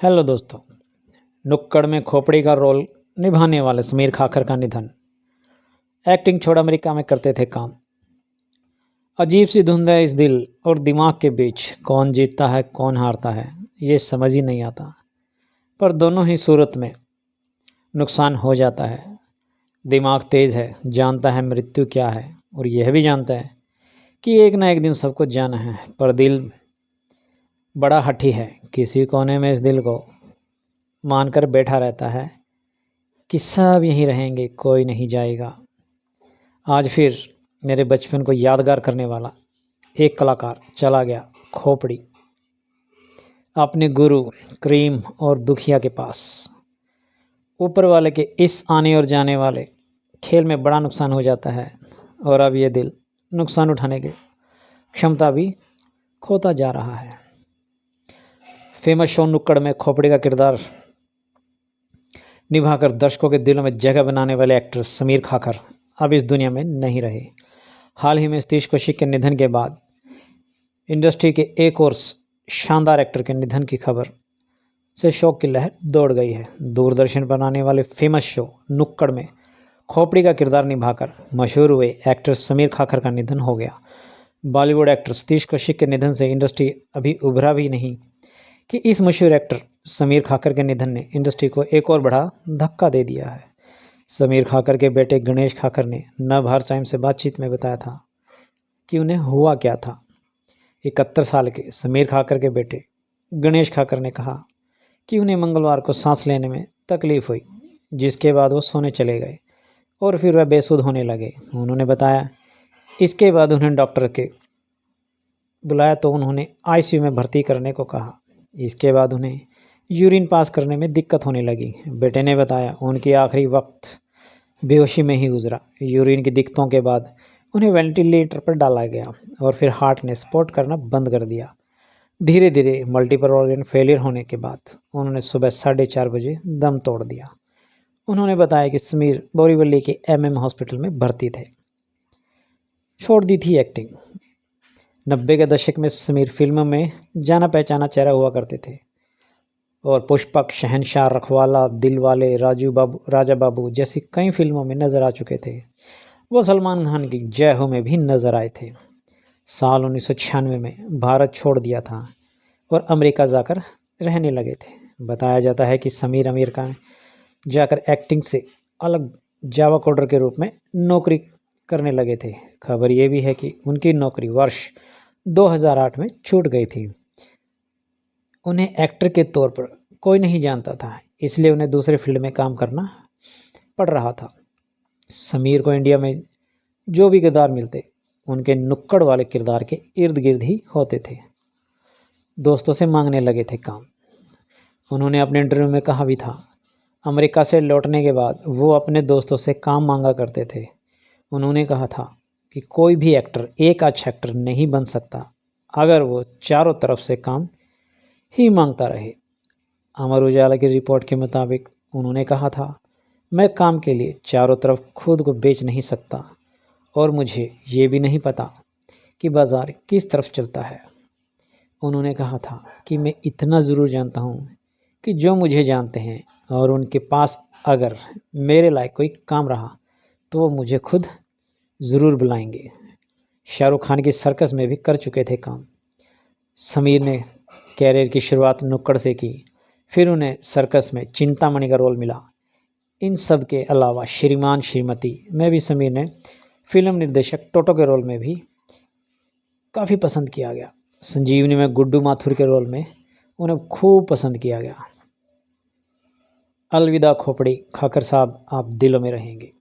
Hello दोस्तों। नुक्कड़ में खोपड़ी का रोल निभाने वाले समीर खाकर का निधन। एक्टिंग छोड़ अमेरिका में करते थे काम। अजीब सी धुंध है इस दिल और दिमाग के बीच, कौन जीतता है कौन हारता है ये समझ ही नहीं आता, पर दोनों ही सूरत में नुकसान हो जाता है। दिमाग तेज है, जानता है मृत्यु क्या है और यह भी जानता है कि एक ना एक दिन सबको जाना है, पर दिल बड़ा हठी है। किसी कोने में इस दिल को मानकर बैठा रहता है कि सब यहीं रहेंगे, कोई नहीं जाएगा। आज फिर मेरे बचपन को यादगार करने वाला एक कलाकार चला गया खोपड़ी, अपने गुरु क्रीम और दुखिया के पास। ऊपर वाले के इस आने और जाने वाले खेल में बड़ा नुकसान हो जाता है और अब ये दिल नुकसान उठाने की क्षमता भी खोता जा रहा है। फेमस शो नुक्कड़ में खोपड़ी का किरदार निभाकर दर्शकों के दिलों में जगह बनाने वाले एक्टर समीर खाकर अब इस दुनिया में नहीं रहे। हाल ही में सतीश कौशिक के निधन के बाद इंडस्ट्री के एक और शानदार एक्टर के निधन की खबर से शोक की लहर दौड़ गई है। दूरदर्शन पर आने वाले फेमस शो नुक्कड़ में खोपड़ी का किरदार निभाकर मशहूर हुए एक्टर समीर खाकर का निधन हो गया। बॉलीवुड एक्टर सतीश कौशिक के निधन से इंडस्ट्री अभी उभरा भी नहीं कि इस मशहूर एक्टर समीर खाकर के निधन ने इंडस्ट्री को एक और बड़ा धक्का दे दिया है। समीर खाकर के बेटे गणेश खाकर ने नवभारत टाइम्स से बातचीत में बताया था कि उन्हें हुआ क्या था। 71 साल के समीर खाकर के बेटे गणेश खाकर ने कहा कि उन्हें मंगलवार को सांस लेने में तकलीफ हुई, जिसके बाद वो सोने चले गए और फिर वह बेसुध होने लगे। उन्होंने बताया इसके बाद उन्हें डॉक्टर के बुलाया तो उन्होंने आईसीयू में भर्ती करने को कहा। इसके बाद उन्हें यूरिन पास करने में दिक्कत होने लगी। बेटे ने बताया उनकी आखिरी वक्त बेहोशी में ही गुजरा। यूरिन की दिक्कतों के बाद उन्हें वेंटिलेटर पर डाला गया और फिर हार्ट ने सपोर्ट करना बंद कर दिया। धीरे धीरे मल्टीपल ऑर्गन फेलियर होने के बाद उन्होंने सुबह 4:30 बजे दम तोड़ दिया। उन्होंने बताया कि समीर बोरीवली के MM हॉस्पिटल में भर्ती थे। छोड़ दी थी एक्टिंग। 90 के दशक में समीर फिल्मों में जाना पहचाना चेहरा हुआ करते थे और पुष्पक, शहनशाह, रखवाला, दिलवाले, राजा बाबू जैसी कई फिल्मों में नजर आ चुके थे। वो सलमान खान की जय हो में भी नजर आए थे। साल 1996 में भारत छोड़ दिया था और अमेरिका जाकर रहने लगे थे। बताया जाता है कि समीर अमेरिका में जाकर एक्टिंग से अलग जावा कोडर के रूप में नौकरी करने लगे थे। खबर ये भी है कि उनकी नौकरी वर्ष 2008 में छूट गई थी। उन्हें एक्टर के तौर पर कोई नहीं जानता था, इसलिए उन्हें दूसरे फील्ड में काम करना पड़ रहा था। समीर को इंडिया में जो भी किरदार मिलते उनके नुक्कड़ वाले किरदार के इर्द गिर्द ही होते थे। दोस्तों से मांगने लगे थे काम। उन्होंने अपने इंटरव्यू में कहा भी था, अमेरिका से लौटने के बाद वो अपने दोस्तों से काम मांगा करते थे। उन्होंने कहा था कि कोई भी एक्टर एक अच्छा एक्टर नहीं बन सकता अगर वो चारों तरफ से काम ही मांगता रहे। अमर उजाला की रिपोर्ट के मुताबिक उन्होंने कहा था, मैं काम के लिए चारों तरफ खुद को बेच नहीं सकता और मुझे ये भी नहीं पता कि बाज़ार किस तरफ चलता है। उन्होंने कहा था कि मैं इतना ज़रूर जानता हूँ कि जो मुझे जानते हैं और उनके पास अगर मेरे लायक कोई काम रहा तो वो मुझे खुद ज़रूर बुलाएंगे। शाहरुख खान की सर्कस में भी कर चुके थे काम। समीर ने कैरियर की शुरुआत नुक्कड़ से की, फिर उन्हें सर्कस में चिंतामणि का रोल मिला। इन सब के अलावा श्रीमान श्रीमती में भी समीर ने फिल्म निर्देशक टोटो के रोल में भी काफ़ी पसंद किया गया। संजीवनी में गुड्डू माथुर के रोल में उन्हें खूब पसंद किया गया। अलविदा खोपड़ी खाकर साहब, आप दिलों में रहेंगे।